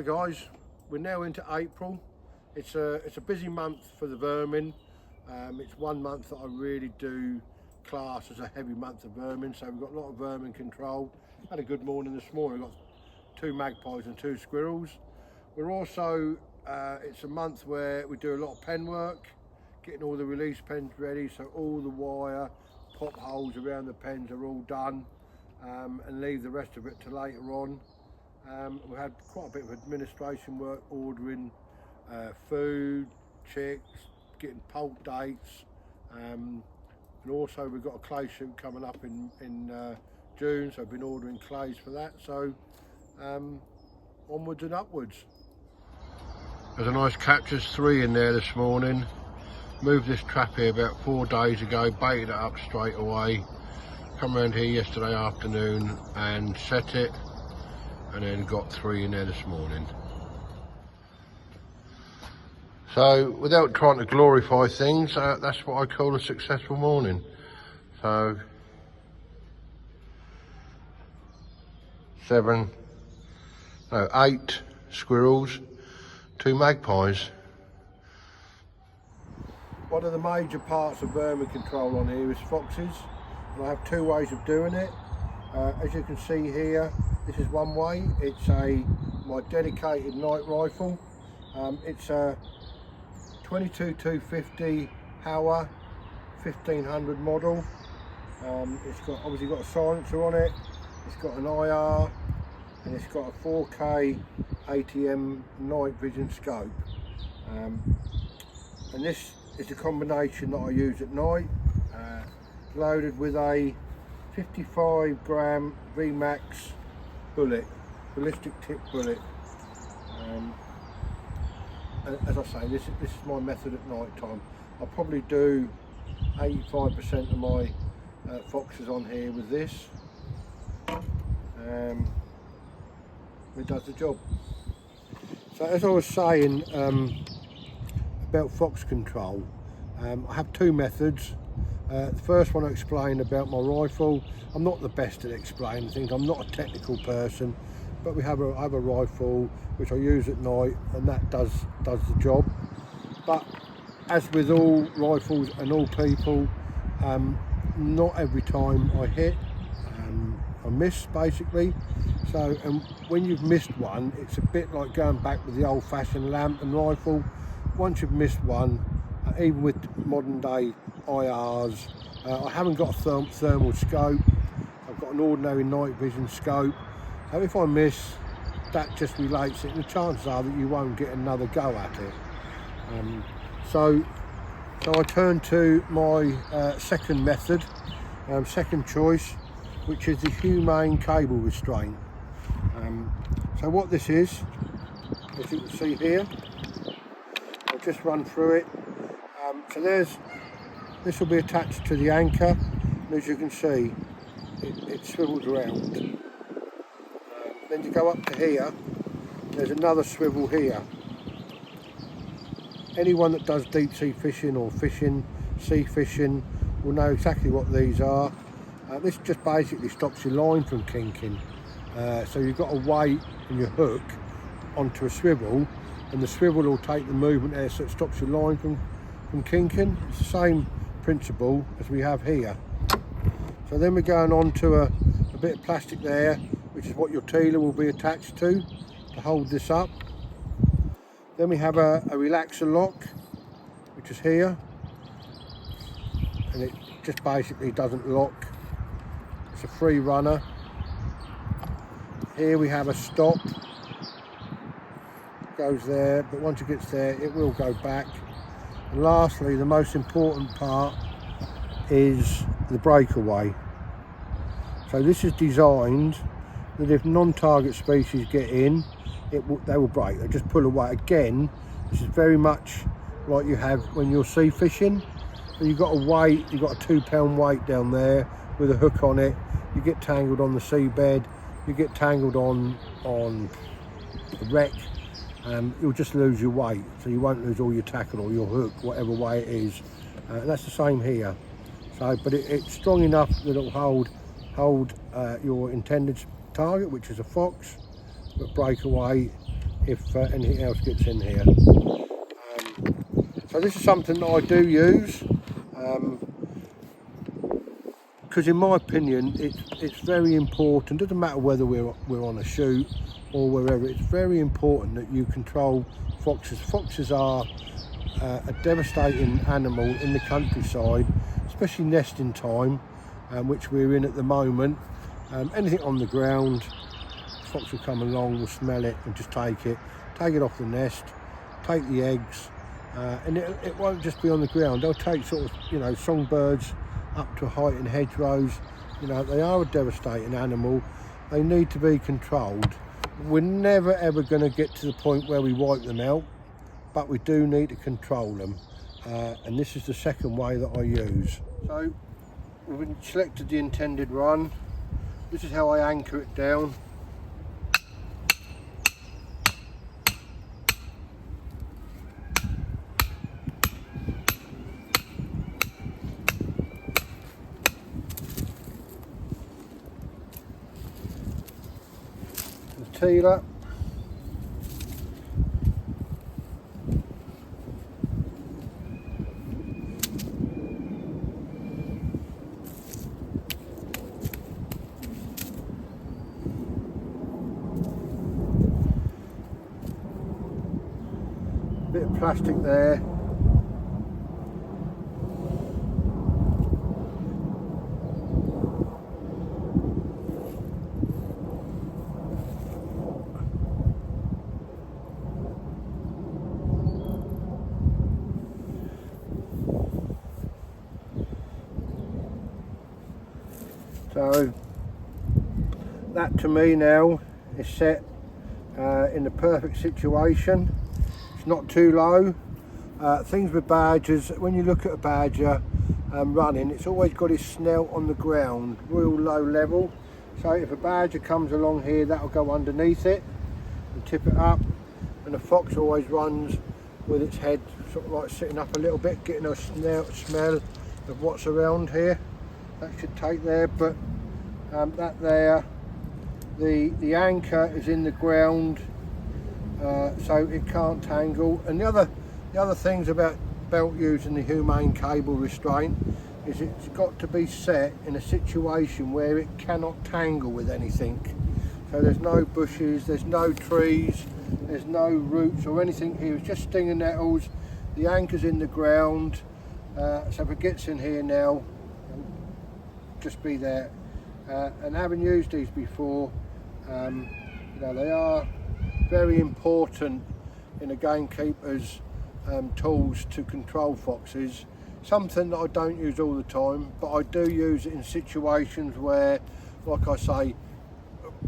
Hi guys, we're now into April. It's a busy month for the vermin. It's one month that I really do class as a heavy month of vermin, so we've got a lot of vermin control. Had a good morning this morning, got 2 magpies and 2 squirrels. We're also, it's a month where we do a lot of pen work, getting all the release pens ready, so all the wire, pop holes around the pens are all done, and leave the rest of it to later on. We had quite a bit of administration work, ordering food, chicks, getting poult dates, and also we've got a clay shoot coming up in June, so I've been ordering clays for that, so onwards and upwards. There's a nice captures 3 in there this morning. Moved this trap here about 4 days ago, baited it up straight away, come around here yesterday afternoon and set it, and then got 3 in there this morning. So without trying to glorify things, that's what I call a successful morning. So 8 squirrels, 2 magpies. One of the major parts of vermin control on here is foxes, and I have 2 ways of doing it. As you can see here, this is one way. It's my dedicated night rifle. It's a 22-250 Howa 1500 model. It's obviously got a silencer on it. It's got an IR, and it's got a 4K ATM night vision scope. And this is the combination that I use at night, loaded with a 55 gram VMAX bullet, ballistic tip bullet. As I say, this is my method at night time. I'll probably do 85% of my foxes on here with this. It does the job. So as I was saying about fox control, I have 2 methods. The first one I explained about my rifle. I'm not the best at explaining things, I'm not a technical person, but I have a rifle which I use at night, and that does the job. But as with all rifles and all people, not every time I hit, I miss basically. So, and when you've missed one, it's a bit like going back with the old-fashioned lamp and rifle. Once you've missed one, even with modern day IRs, I haven't got a thermal scope. I've got an ordinary night vision scope. So if I miss, that just relates it, and the chances are that you won't get another go at it. So I turn to my second method, second choice, which is the humane cable restraint. So what this is, as you can see here, I'll just run through it. So this will be attached to the anchor, and as you can see, it swivels around. Then you go up to here, there's another swivel here. Anyone that does deep sea fishing or sea fishing will know exactly what these are. This just basically stops your line from kinking. So you've got to weight and your hook onto a swivel, and the swivel will take the movement there, so it stops your line from kinking. It's the same principle as we have here. So then we're going on to a bit of plastic there, which is what your teeler will be attached to hold this up. Then we have a relaxer lock, which is here, and it just basically doesn't lock. It's a free runner. Here we have a stop, goes there, but once it gets there it will go back. And lastly, the most important part is the breakaway. So this is designed that if non-target species get in, they will break. They just pull away. Again, this is very much like you have when you're sea fishing. So you've got a weight, you've got a 2-pound weight down there with a hook on it. You get tangled on the seabed, you get tangled on the wreck, you'll just lose your weight. So you won't lose all your tackle or your hook, whatever way it is. And that's the same here. So, but it's strong enough that it'll hold your intended target, which is a fox, but break away if anything else gets in here. So this is something that I do use, because in my opinion it's very important. Doesn't matter whether we're on a shoot or wherever, it's very important that you control foxes. Foxes are a devastating animal in the countryside, especially nesting time, which we're in at the moment. Anything on the ground, fox will come along, will smell it and just take it off the nest, take the eggs, and it won't just be on the ground. They'll take sort of, you know, songbirds up to a height in hedgerows. You know, they are a devastating animal. They need to be controlled. We're never ever going to get to the point where we wipe them out, but we do need to control them, and this is the second way that I use. So we've selected the intended run. This is how I anchor it down. The teeler. Bit of plastic there. So that to me now is set in the perfect situation. It's not too low. Things with badgers, when you look at a badger running, it's always got his snout on the ground, real low level. So if a badger comes along here, that'll go underneath it and tip it up, and the fox always runs with its head sort of like sitting up a little bit, getting a smell of what's around here. That should take there, but that there, the anchor is in the ground, so it can't tangle. And the other things about belt using the humane cable restraint is it's got to be set in a situation where it cannot tangle with anything. So there's no bushes, there's no trees, there's no roots or anything here. It's just stinging nettles. The anchor's in the ground, so if it gets in here now, just be there. And having used these before, you know, they are very important in a gamekeeper's tools to control foxes. Something that I don't use all the time, but I do use it in situations where, like I say,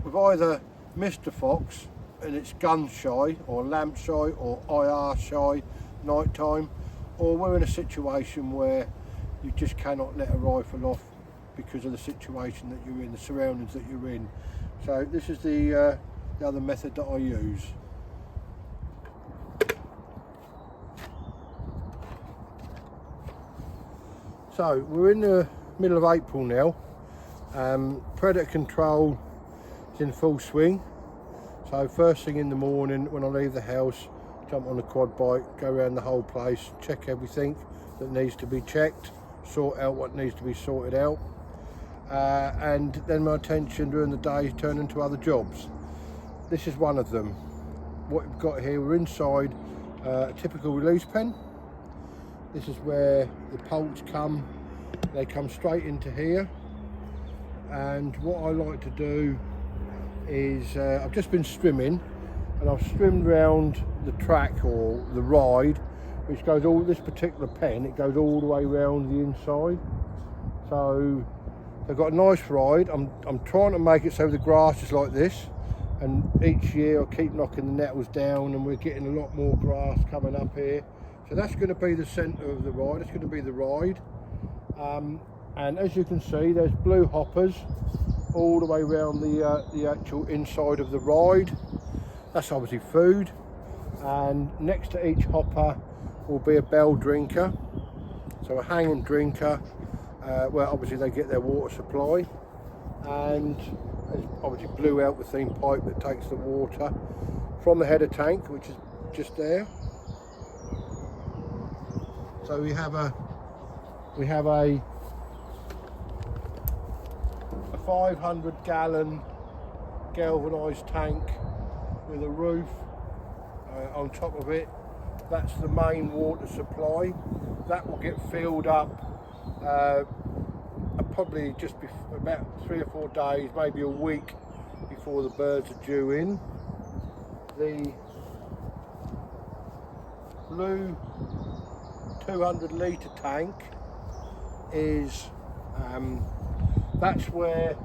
we've either missed a fox and it's gun shy or lamp shy or IR shy night time, or we're in a situation where you just cannot let a rifle off because of the situation that you're in, the surroundings that you're in. So this is the other method that I use. So we're in the middle of April now. Predator control is in full swing. So first thing in the morning when I leave the house, jump on the quad bike, go around the whole place, check everything that needs to be checked, sort out what needs to be sorted out. And then my attention during the day turn into other jobs. This is one of them. What we've got here, we're inside a typical release pen. This is where the poults come. They come straight into here. And what I like to do is, I've just been strimming, and I've strimmed round the track or the ride, which goes all, this particular pen, it goes all the way around the inside. So I've got a nice ride. I'm trying to make it so the grass is like this, and each year I keep knocking the nettles down and we're getting a lot more grass coming up here. So that's going to be the centre of the ride, it's going to be the ride. And as you can see, there's blue hoppers all the way around the actual inside of the ride. That's obviously food, and next to each hopper will be a bell drinker, so a hanging drinker, where obviously they get their water supply, and there's obviously blue out-the-theme pipe that takes the water from the header tank, which is just there. So we have a 500-gallon galvanised tank with a roof on top of it. That's the main water supply. That will get filled up probably just about 3 or 4 days, maybe a week before the birds are due in. The blue 200-litre tank is that's where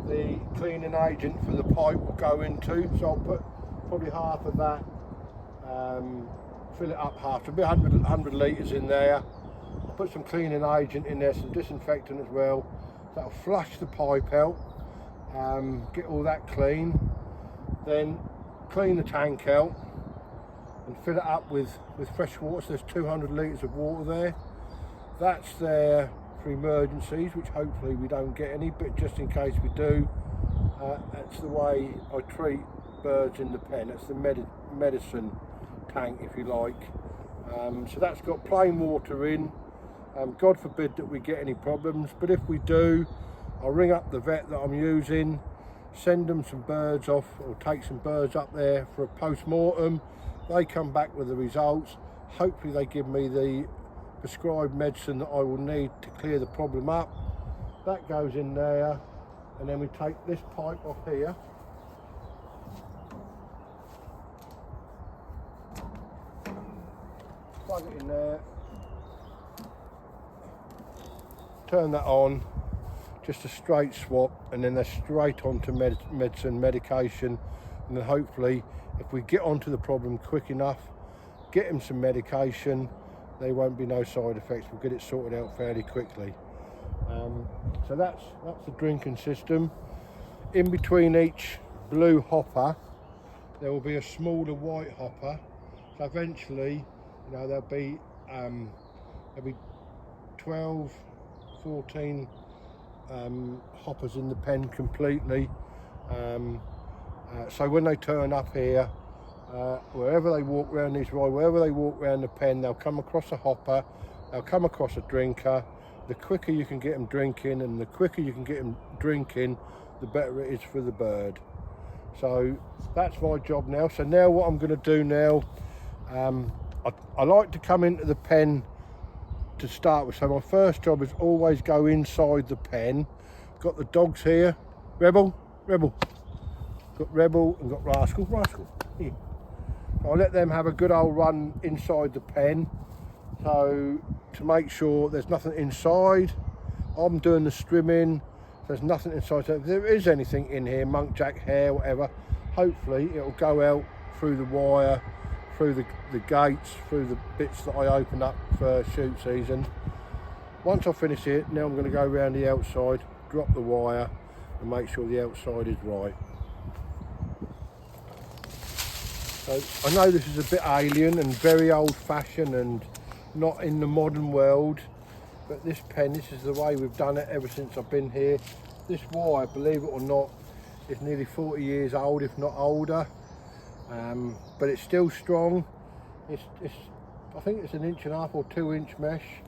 the cleaning agent for the pipe will go into. So I'll put probably half of that, fill it up half, so it'll be 100 litres in there. I'll put some cleaning agent in there, some disinfectant as well. That'll flush the pipe out, get all that clean, then clean the tank out and fill it up with fresh water. So there's 200 litres of water there. That's there for emergencies, which hopefully we don't get any, but just in case we do, that's the way I treat birds in the pen. That's the medicine tank, if you like. So that's got plain water in. God forbid that we get any problems, but if we do, I'll ring up the vet that I'm using, send them some birds off, or take some birds up there for a post-mortem. They come back with the results. Hopefully they give me the prescribed medicine that I will need to clear the problem up. That goes in there, and then we take this pipe off here. Plug it in there. Turn that on, just a straight swap, and then they're straight onto medication, and then hopefully if we get onto the problem quick enough, get them some medication, there won't be no side effects. We'll get it sorted out fairly quickly. So that's the drinking system. In between each blue hopper there will be a smaller white hopper, so eventually, you know, there'll be 12, 14 hoppers in the pen completely. So when they turn up here, wherever they walk around this ride, wherever they walk around the pen, they'll come across a hopper, they'll come across a drinker. The quicker you can get them drinking, and the quicker you can get them drinking, the better it is for the bird. So that's my job now. So now what I'm going to do now, I like to come into the pen to start with. So my first job is always go inside the pen. Got the dogs here. Rebel. Got Rebel and got Rascal. Here. I'll let them have a good old run inside the pen, so to make sure there's nothing inside. I'm doing the strimming, there's nothing inside. So if there is anything in here, monkjack hair, whatever, hopefully it'll go out through the wire, through the gates, through the bits that I open up for shoot season. Once I finish it, now I'm going to go around the outside, drop the wire and make sure the outside is right. So I know this is a bit alien and very old-fashioned and not in the modern world, but this pen, this is the way we've done it ever since I've been here. This wire, believe it or not, is nearly 40 years old, if not older, but it's still strong. I think it's 1.5 or 2-inch mesh,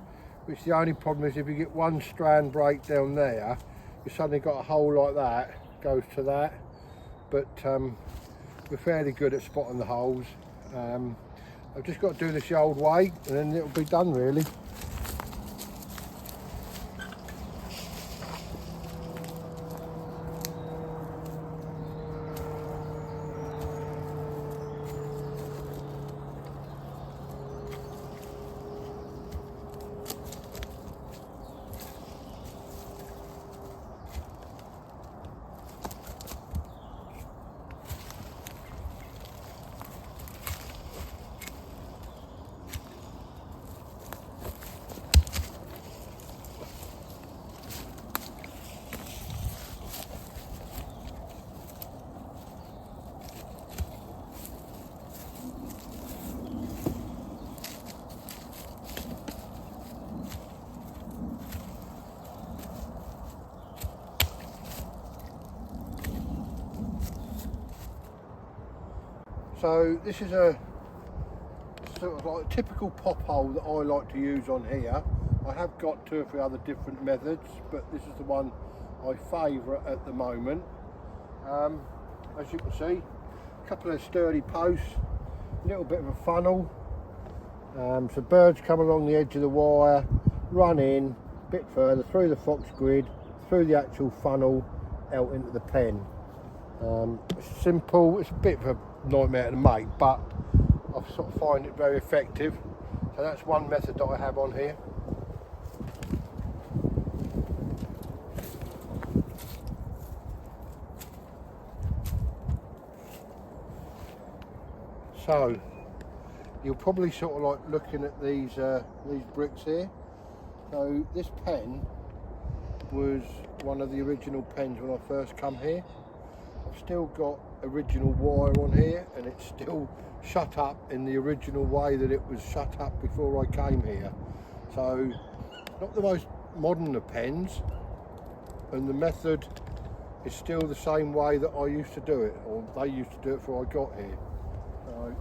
which the only problem is if you get one strand break down there, you've suddenly got a hole like that, goes to that. But we're fairly good at spotting the holes. I've just got to do this the old way and then it'll be done really. So this is a sort of like a typical pop hole that I like to use on here. I have got 2 or 3 other different methods, but this is the one I favourite at the moment. As you can see, a couple of sturdy posts, a little bit of a funnel. So birds come along the edge of the wire, run in a bit further through the fox grid, through the actual funnel, out into the pen. It's simple, it's a bit of a nightmare to make, but I sort of find it very effective. So that's one method that I have on here. So you're probably sort of like looking at these bricks here. So this pen was one of the original pens when I first come here. I've still got original wire on here, and it's still shut up in the original way that it was shut up before I came here. So not the most modern of pens, and the method is still the same way that I used to do it, or they used to do it before I got here. So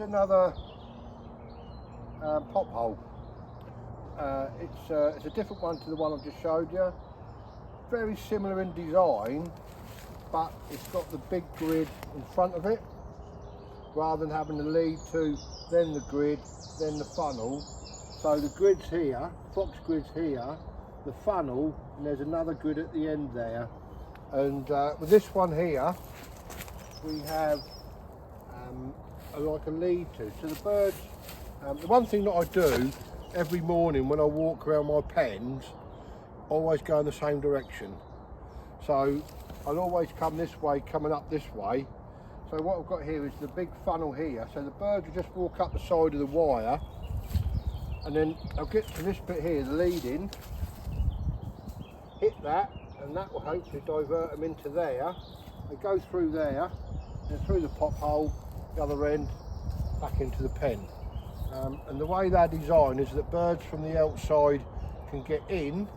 another pop hole. It's a different one to the one I've just showed you. Very similar in design, but it's got the big grid in front of it, rather than having the lead to, then the grid, then the funnel. So the grid's here, fox grid's here, the funnel, and there's another grid at the end there. And with this one here, we have like a lead to. So the birds, the one thing that I do every morning when I walk around my pens, always go in the same direction. So I'll always come this way, coming up this way. So what I've got here is the big funnel here. So the birds will just walk up the side of the wire, and then I'll get to this bit here, the leading, hit that, and that will hopefully divert them into there. They go through there, and through the pop hole, the other end, back into the pen. And the way they're designed is that birds from the outside can get in,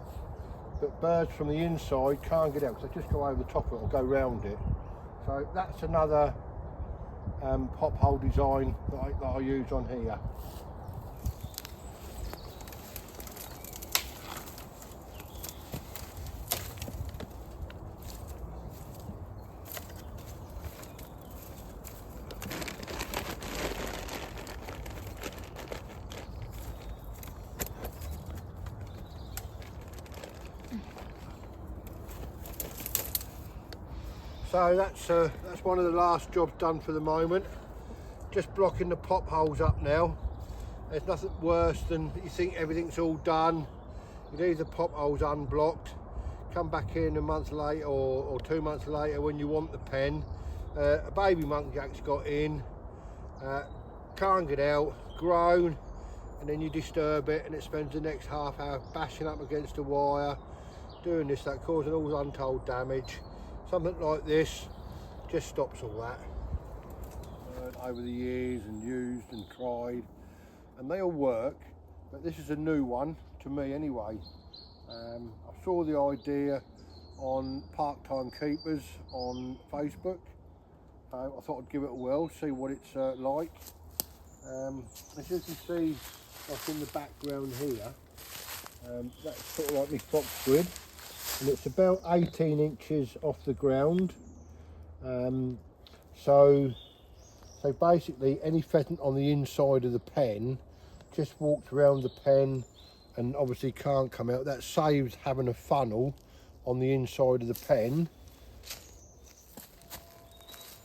but birds from the inside can't get out, because they just go over the top of it or go round it. So that's another pop hole design that I use on here. So that's one of the last jobs done for the moment. Just blocking the pop holes up now. There's nothing worse than you think everything's all done. You leave the pop holes unblocked, come back in a month later or 2 months later when you want the pen. A baby monkey's got in, can't get out, grown, and then you disturb it and it spends the next half hour bashing up against the wire, doing this, that, causing all untold damage. Something like this just stops all that. Over the years and used and tried, and they all work, but this is a new one to me anyway. I saw the idea on part-time keepers on Facebook. I thought I'd give it a whirl, see what it's like. As you can see, like in the background here, that's sort of like my fox squid, and it's about 18 inches off the ground. So basically any pheasant on the inside of the pen just walks around the pen and obviously can't come out. That saves having a funnel on the inside of the pen.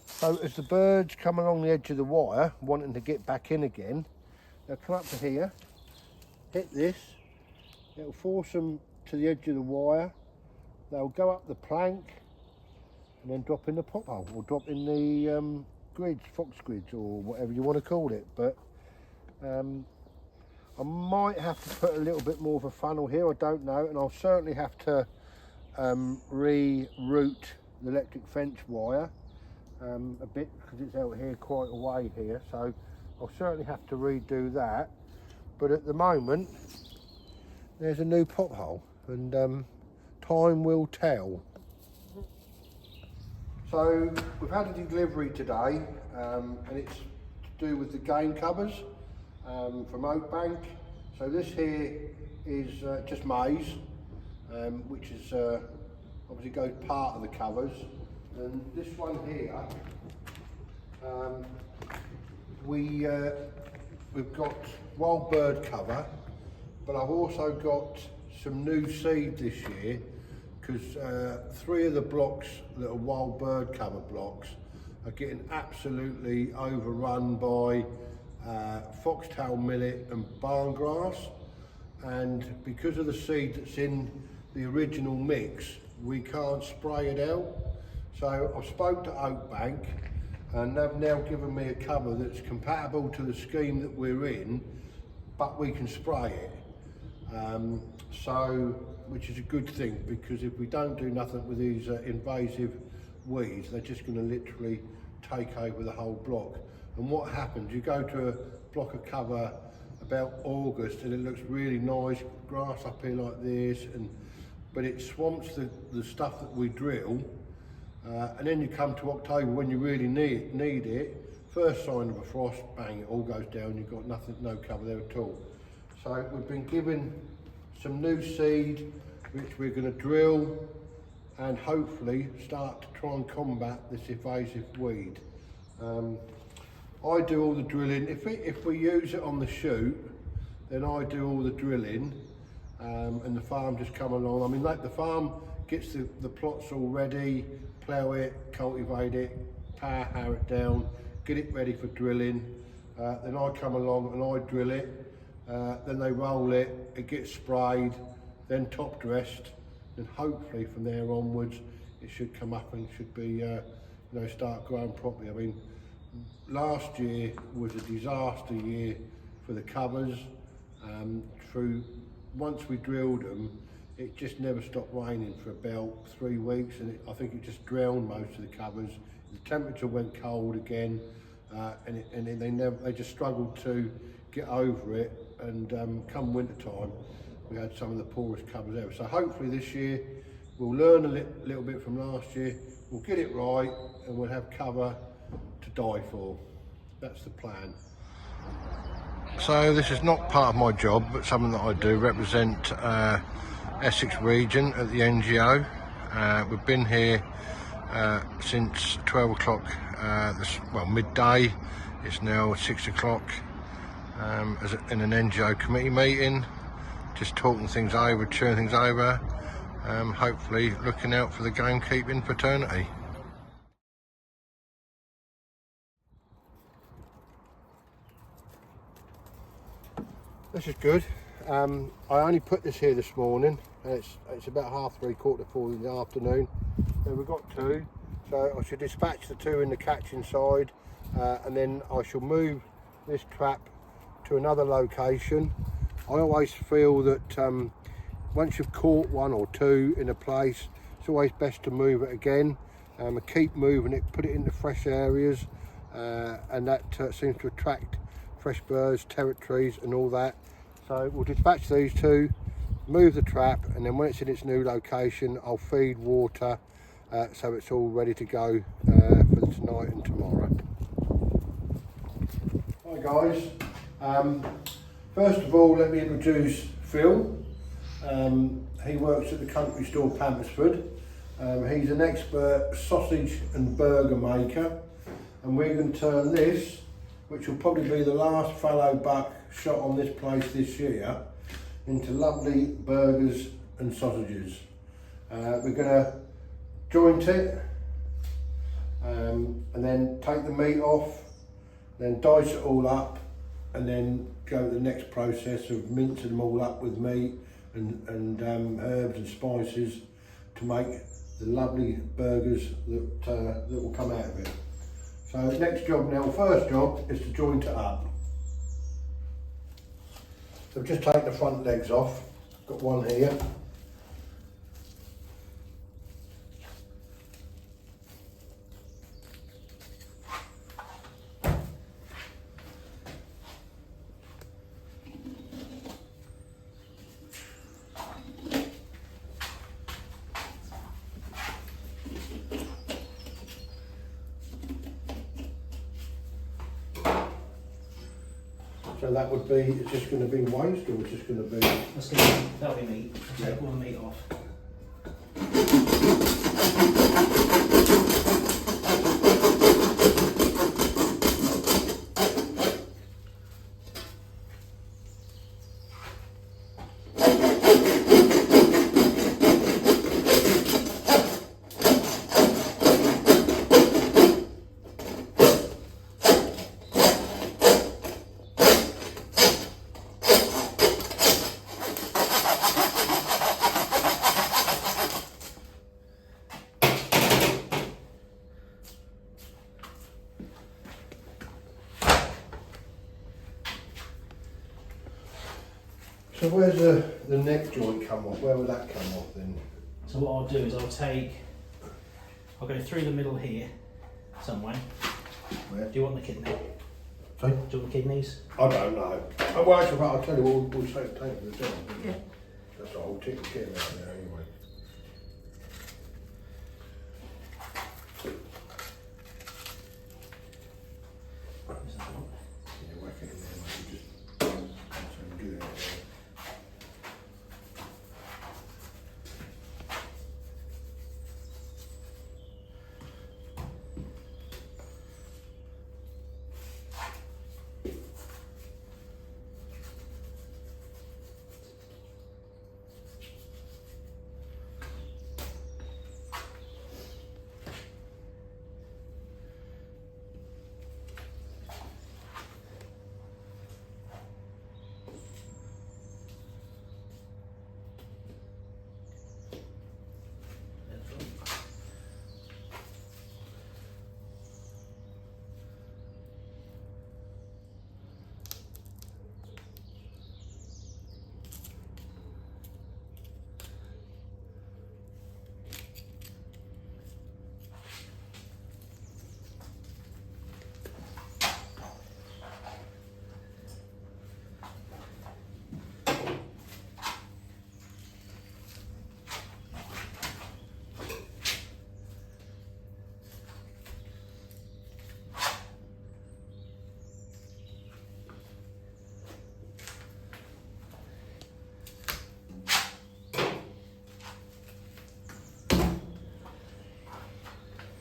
So as the birds come along the edge of the wire wanting to get back in again, they'll come up to here, hit this, it'll force them to the edge of the wire, they'll go up the plank and then drop in the pop hole or drop in the grids, fox grids or whatever you want to call it. But I might have to put a little bit more of a funnel here, I don't know, and I'll certainly have to re-route the electric fence wire a bit because it's out here quite a way here, so I'll certainly have to redo that. But at the moment there's a new pop hole, and time will tell. So we've had a delivery today, and it's to do with the game covers from Oakbank. So this here is just maize, which is obviously goes part of the covers. And this one here, we've got wild bird cover, but I've also got some new seed this year, because 3 of the blocks that are wild bird cover blocks are getting absolutely overrun by foxtail millet and barn grass, and because of the seed that's in the original mix we can't spray it out. So I've spoke to Oakbank and they've now given me a cover that's compatible to the scheme that we're in, but we can spray it. Which is a good thing, because if we don't do nothing with these invasive weeds, they're just going to literally take over the whole block. And what happens, you go to a block of cover about August and it looks really nice, grass up here like this, but it swamps the stuff that we drill. And then you come to October when you really need it, first sign of a frost, bang, it all goes down, you've got nothing, no cover there at all. So we've been given some new seed which we're going to drill and hopefully start to try and combat this invasive weed. I do all the drilling. If we use it on the shoot, then I do all the drilling, and the farm just come along. I mean, like, the farm gets the plots all ready, plough it, cultivate it, power harrow it down, get it ready for drilling. Then I come along and I drill it. Then they roll it, it gets sprayed, then top dressed, and hopefully from there onwards it should come up and should be, start growing properly. I mean, last year was a disaster year for the covers. Once we drilled them, it just never stopped raining for about 3 weeks, and I think it just drowned most of the covers. The temperature went cold again, and they just struggled to get over it. And come winter time, we had some of the poorest covers ever. So hopefully this year we'll learn a little bit from last year, we'll get it right, and we'll have cover to die for. That's the plan. So this is not part of my job, but something that I do, represent Essex region at the NGO. We've been here since 12 o'clock, midday. It's now 6 o'clock. In an NGO committee meeting, just talking things over, chewing things over, hopefully looking out for the gamekeeping fraternity. This is good. I only put this here this morning, and it's about 3:30, 4:45 in the afternoon. And we've got 2, so I should dispatch the 2 in the catching side and then I shall move this trap to another location. I always feel that once you've caught one or two in a place, it's always best to move it again. Keep moving it, put it into fresh areas, and that seems to attract fresh birds, territories and all that. So we'll dispatch these two, move the trap, and then when it's in its new location, I'll feed water so it's all ready to go for tonight and tomorrow. Hi guys, first of all let me introduce Phil. He works at the country store Pampersford. He's an expert sausage and burger maker, and we're going to turn this, which will probably be the last fallow buck shot on this place this year, into lovely burgers and sausages. We're going to joint it and then take the meat off, then dice it all up, and then go to the next process of mincing them all up with meat and herbs and spices to make the lovely burgers that will come out of it. So next job now, first job is to joint it up. So just take the front legs off. Got one here. So that would be, it's just going to be waste, or it's just going to be... That'll be meat. I'll take all the meat off. So where's the neck joint come off? Where would that come off then? So what I'll do is I'll go through the middle here, somewhere. Where? Do you want the kidney? Sorry? Do you want the kidneys? I don't know. Oh, well, actually, I'll tell you, we'll take the job. Yeah. That's the whole chicken kit out there anyway. Is that one? Yeah, whack it in there, mate. Just do that.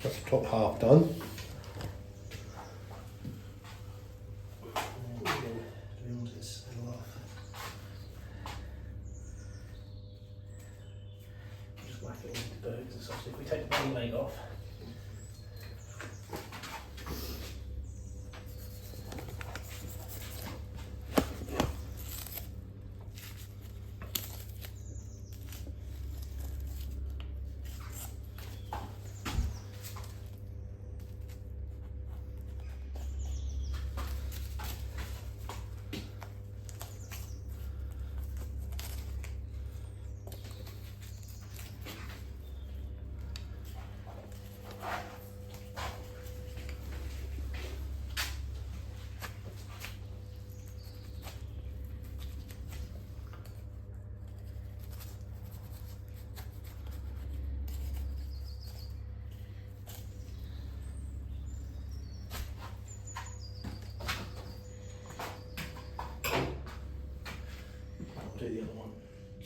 That's the top half done. Just whack it into the burgers and sausage. If we take the belly leg off.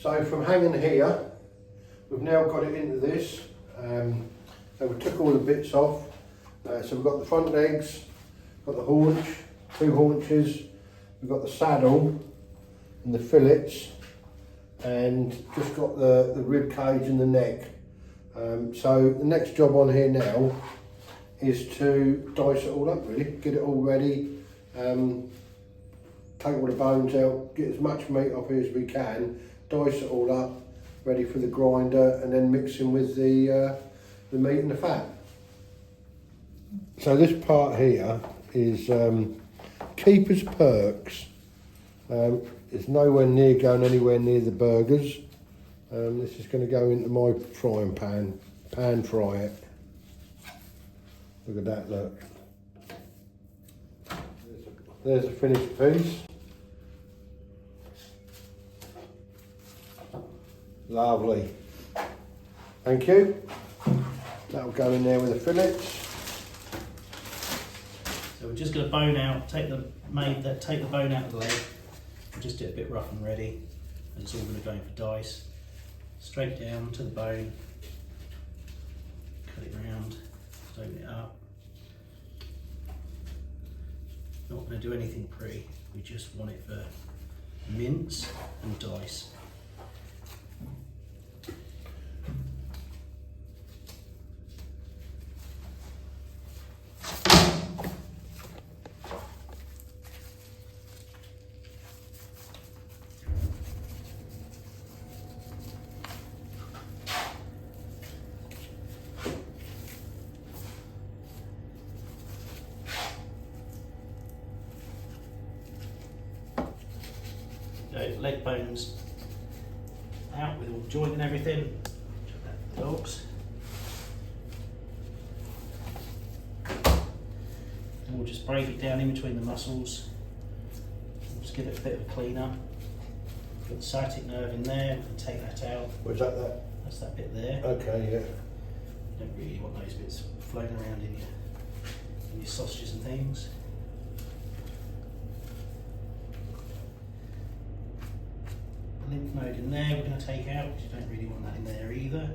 So from hanging here, we've now got it into this. So we took all the bits off. So we've got the front legs, got the haunch, 2 haunches, we've got the saddle and the fillets, and just got the rib cage and the neck. So the next job on here now is to dice it all up, really, get it all ready, take all the bones out, get as much meat off here as we can, dice it all up, ready for the grinder, and then mixing with the meat and the fat. So this part here is keeper's perks. It's nowhere near going anywhere near the burgers. This is going to go into my frying pan fry it. Look at that, look. There's a finished piece. Lovely. Thank you. That'll go in there with the fillets. So we're just going to bone out, take the bone out of the leg, and just do it a bit rough and ready. And it's all going to go in for dice. Straight down to the bone, cut it round, open it up. Not going to do anything pretty, we just want it for mince and dice. Leg bones out with all the joint and everything. Chuck that for the dogs. And we'll just break it down in between the muscles. We'll just give it a bit of a clean up. Got the sciatic nerve in there, we can take that out. Where's that? That's that bit there. Okay, yeah. You don't really want those bits floating around in your sausages and things. Lymph node in there we're going to take out because you don't really want that in there either.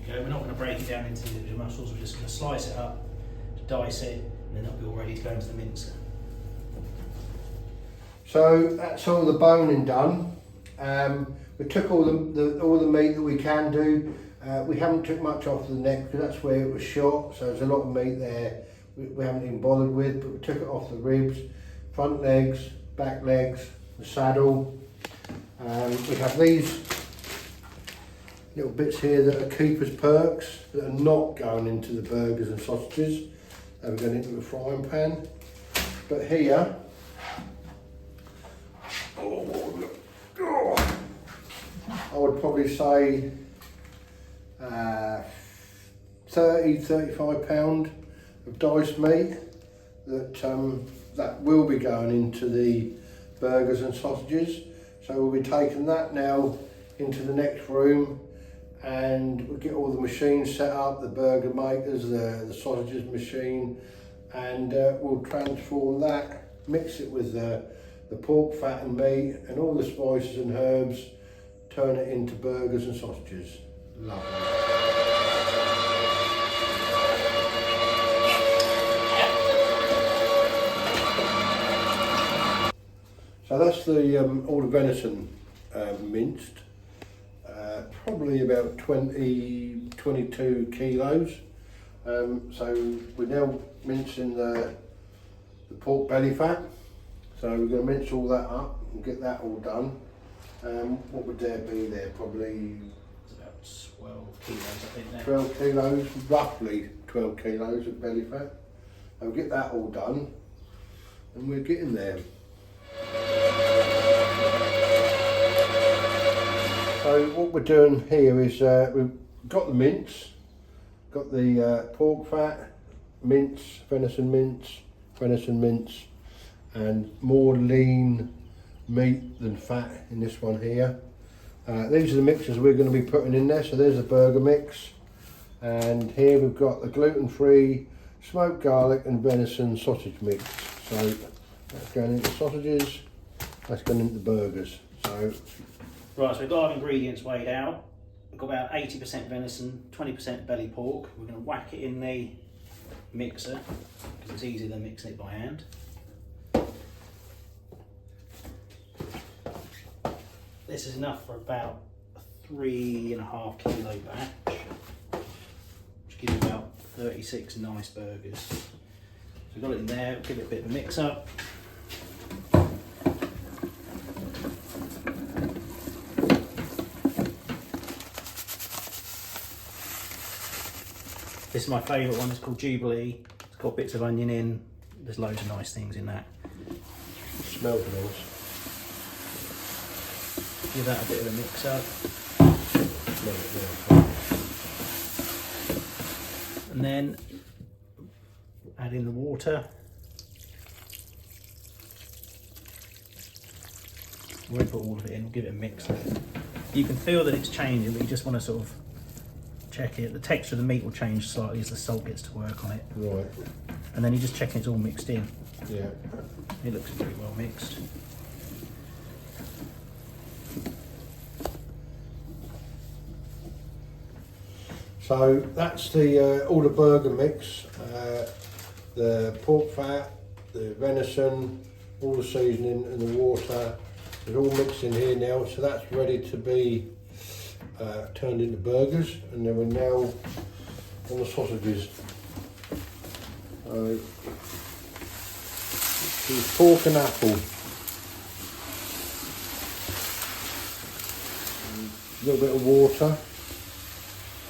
There we go, we're not going to break it down into individual muscles, we're just going to slice it up, dice it, and then that'll be all ready to go into the mincer. So that's all the boning done. We took all the meat that we can do. We haven't took much off the neck because that's where it was shot. So there's a lot of meat there we haven't even bothered with, but we took it off the ribs, front legs, back legs, the saddle. We have these little bits here that are keeper's perks that are not going into the burgers and sausages. We're going into the frying pan. But here, I would probably say 30-35 pound of diced meat that will be going into the burgers and sausages. So we'll be taking that now into the next room, and we'll get all the machines set up, the burger makers, the sausages machine, and we'll transform that, mix it with the pork fat and meat and all the spices and herbs, turn it into burgers and sausages. Lovely. So that's the all the venison minced. Probably about 22 kilos. So we're now mincing the pork belly fat. So we're going to mince all that up and get that all done. What would there be there? Probably It's about 12 kilos, I think now. 12 kilos, roughly 12 kilos of belly fat. And we'll get that all done and we're getting there. So what we're doing here is we've got the mince, got the pork fat, mince, venison mince, and more lean meat than fat in this one here. These are the mixes we're going to be putting in there. So there's the burger mix, and here we've got the gluten-free smoked garlic and venison sausage mix. So that's going into sausages, that's going into burgers. So right, so we've got our ingredients weighed out. We've got about 80% venison, 20% belly pork. We're going to whack it in the mixer because it's easier than mixing it by hand. This is enough for about a 3.5 kilo batch, which gives you about 36 nice burgers. So we've got it in there, give it a bit of a mix up. This is my favourite one, it's called Jubilee. It's got bits of onion in, there's loads of nice things in that. smells nice. Give that a bit of a mix up. And then add in the water. We won't put all of it in, we'll give it a mix. You can feel that it's changing, but you just want to sort of check it. The texture of the meat will change slightly as the salt gets to work on it. Right. And then you just check it's all mixed in. Yeah. It looks pretty well mixed. So that's the all the burger mix, the pork fat, the venison, all the seasoning and the water is all mixed in here now. So that's ready to be turned into burgers, and then we're now on the sausages. It's pork and apple. A little bit of water.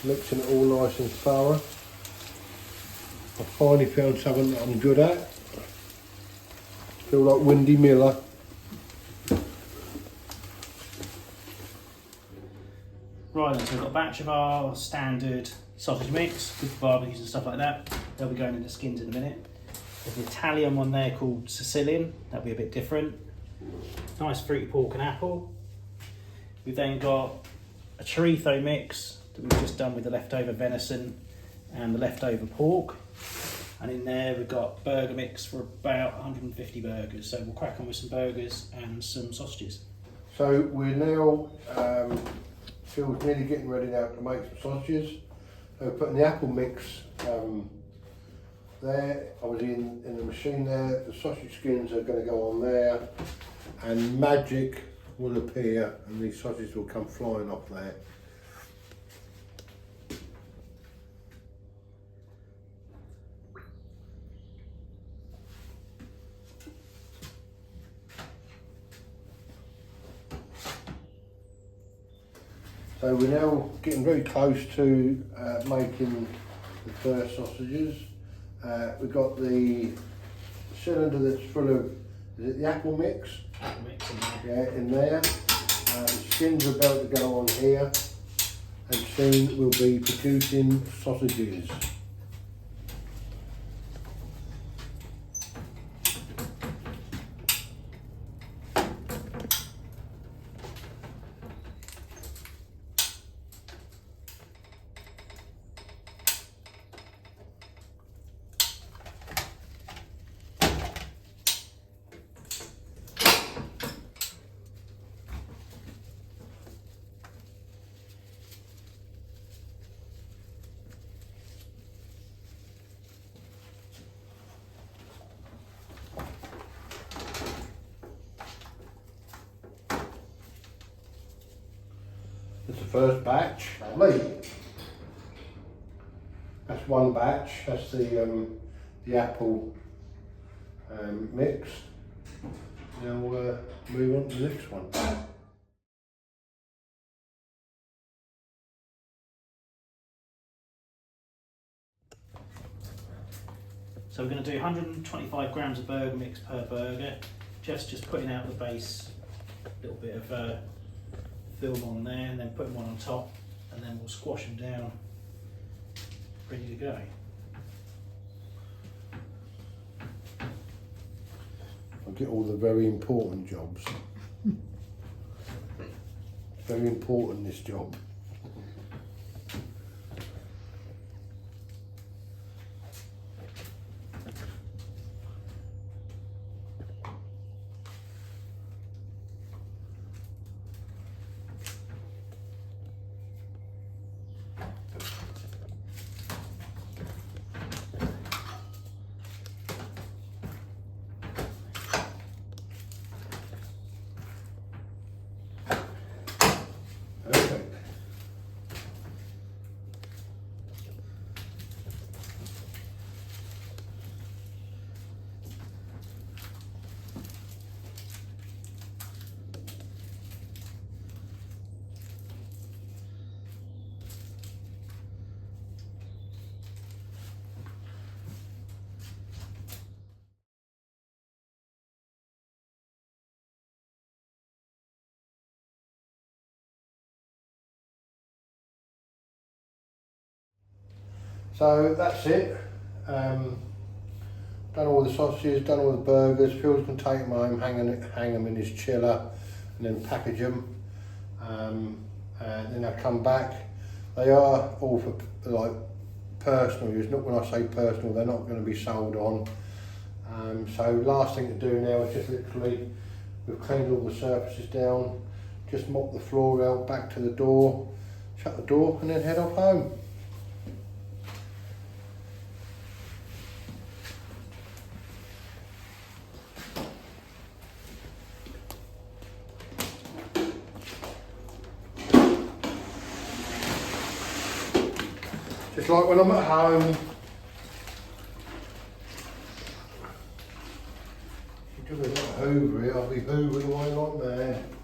Mixing it all nice and thorough. I finally found something that I'm good at. Feel like Windy Miller. Right then, so we've got a batch of our standard sausage mix, good for barbecues and stuff like that. They'll be going into skins in a minute. There's the Italian one there called Sicilian, that'll be a bit different. Nice fruity pork and apple. We've then got a chorizo mix that we've just done with the leftover venison and the leftover pork, and in there we've got burger mix for about 150 burgers. So we'll crack on with some burgers and some sausages. So we're now Phil's nearly getting ready now to make some sausages. So we're putting the apple mix there, obviously in the machine there. The sausage skins are going to go on there, and magic will appear and these sausages will come flying off there. So we're now getting very close to making the first sausages. We've got the cylinder that's full of, is it the apple mix? Apple mix in there. Yeah, in there. The skins are about to go on here, and soon we'll be producing sausages. That's the first batch. Lovely. That's one batch. That's the apple mix. Now we'll move on to the next one. So we're going to do 125 grams of burger mix per burger. Just putting out the base, little bit of film on there, and then putting one on top, and then we'll squash them down, ready to go. get all the very important jobs. Very important, this job. Perfect. So that's it. Done all the sausages, done all the burgers. Phil's can take them home, hang them in his chiller, and then package them. And then I come back. They are all for like personal use. Not when I say personal, they're not going to be sold on. So last thing to do now is just literally, we've cleaned all the surfaces down. Just mop the floor out, back to the door, shut the door, and then head off home. Just like when I'm at home. If you do a hoover here, I'll be hoovering away like that.